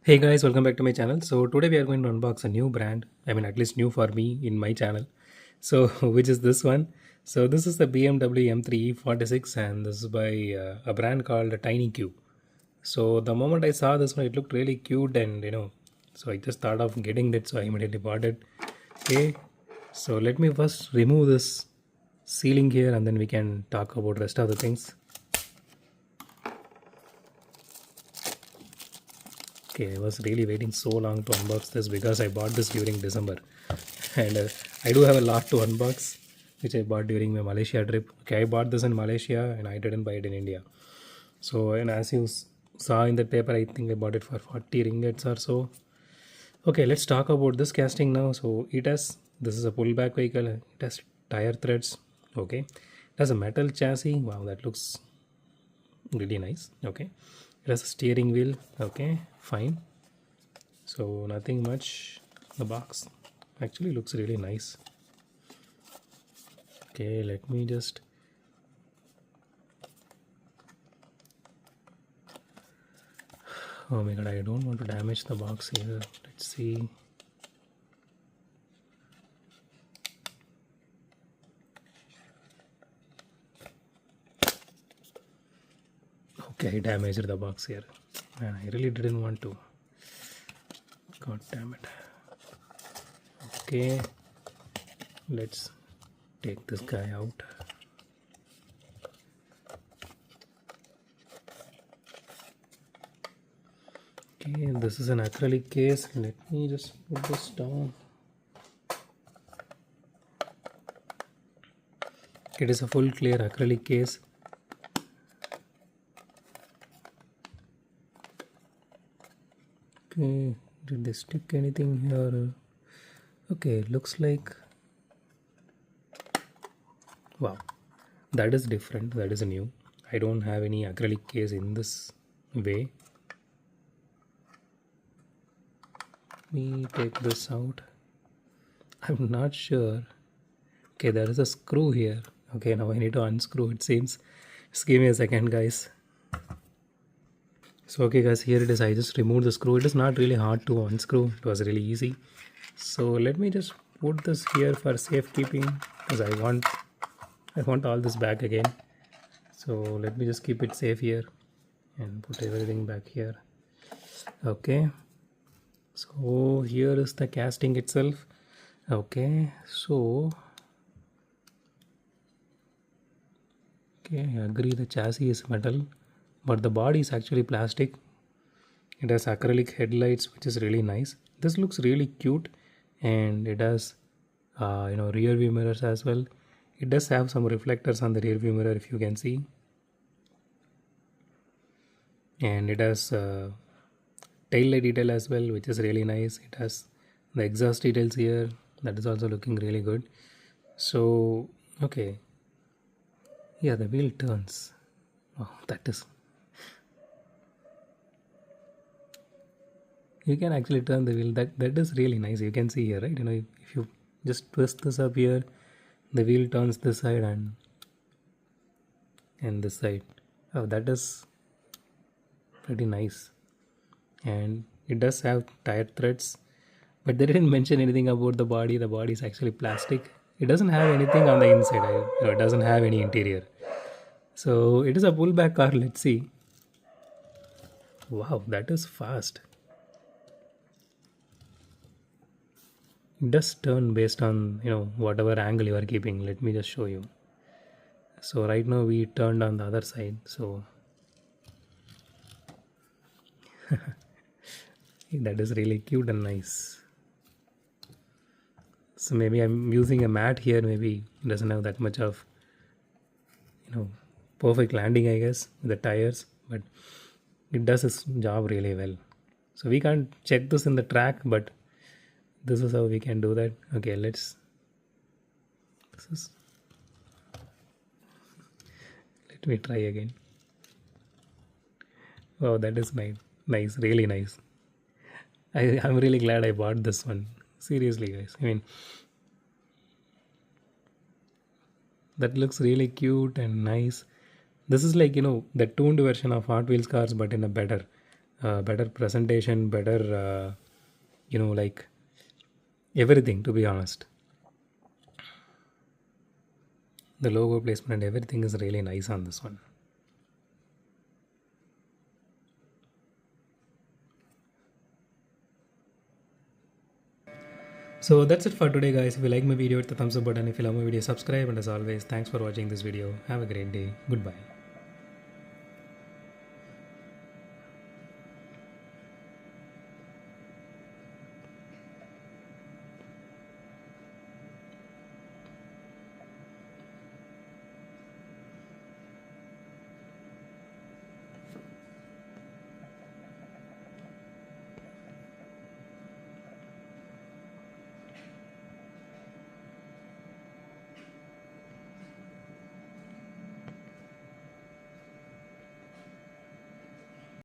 Hey guys, welcome back to my channel. So today we are going to unbox a new brand. I mean, at least new for me in my channel. So which is this one? So this is the BMW M3 E46 and this is by a brand called TINYQ. So the moment I saw this one, it looked really cute and so I just thought of getting it. So I immediately bought it. Okay. So let me first remove this sealing here and then we can talk about rest of the things. Okay, I was really waiting so long to unbox this because I bought this during December. And I do have a lot to unbox, which I bought during my Malaysia trip. Okay, I bought this in Malaysia and I didn't buy it in India. So, and as you saw in the paper, I think I bought it for 40 ringgits or so. Okay, let's talk about this casting now. So, this is a pullback vehicle, it has tire threads. Okay, it has a metal chassis. Wow, that looks really nice. Okay, it has a steering wheel. Okay, fine. So nothing much. The box actually looks really nice. Okay, let me just oh my god, I don't want to damage the box here. Let's see. Okay, I damaged the box here. Man, I really didn't want to. God damn it. Okay, let's take this guy out. Okay, this is an acrylic case. Let me just put this down. It is a full clear acrylic case. Okay, did they stick anything here? Okay, looks like wow, that is different. That is new. I don't have any acrylic case in this way. Let me take this out. I'm not sure. Okay, there is a screw here. Okay, now I need to unscrew it seems. Just give me a second, guys. So okay guys, here it is. I just removed the screw. It is not really hard to unscrew. It was really easy. So let me just put this here for safekeeping because I want all this back again. So let me just keep it safe here and put everything back here. Okay, so here is the casting itself. Okay, so okay, I agree the chassis is metal but the body is actually plastic. It has acrylic headlights which is really nice. This looks really cute and it has rear view mirrors as well. It does have some reflectors on the rear view mirror if you can see, and it has tail light detail as well which is really nice. It has the exhaust details here that is also looking really good. So okay, yeah, the wheel turns. Oh, that is, you can actually turn the wheel. That is really nice. You can see here, right? If you just twist this up here, the wheel turns this side and this side. Oh, that is pretty nice. And it does have tire threads, but they didn't mention anything about the body. The body is actually plastic. It doesn't have anything on the inside. It doesn't have any interior. So it is a pullback car. Let's see. Wow, that is fast. It does turn based on whatever angle you are keeping. Let me just show you. So right now we turned on the other side. So that is really cute and nice. So maybe I'm using a mat here. Maybe it doesn't have that much of perfect landing, I guess, with the tires, but it does its job really well. So we can't check this in the track, but this is how we can do that. Okay, let me try again. Wow, that is nice, really nice. I'm really glad I bought this one. Seriously, guys. I mean, that looks really cute and nice. This is like the tuned version of Hot Wheels cars, but in a better better presentation, better like everything, to be honest. The logo placement and everything is really nice on this one. So that's it for today, guys. If you like my video, hit the thumbs up button. If you love my video, subscribe. And as always, thanks for watching this video. Have a great day. Goodbye.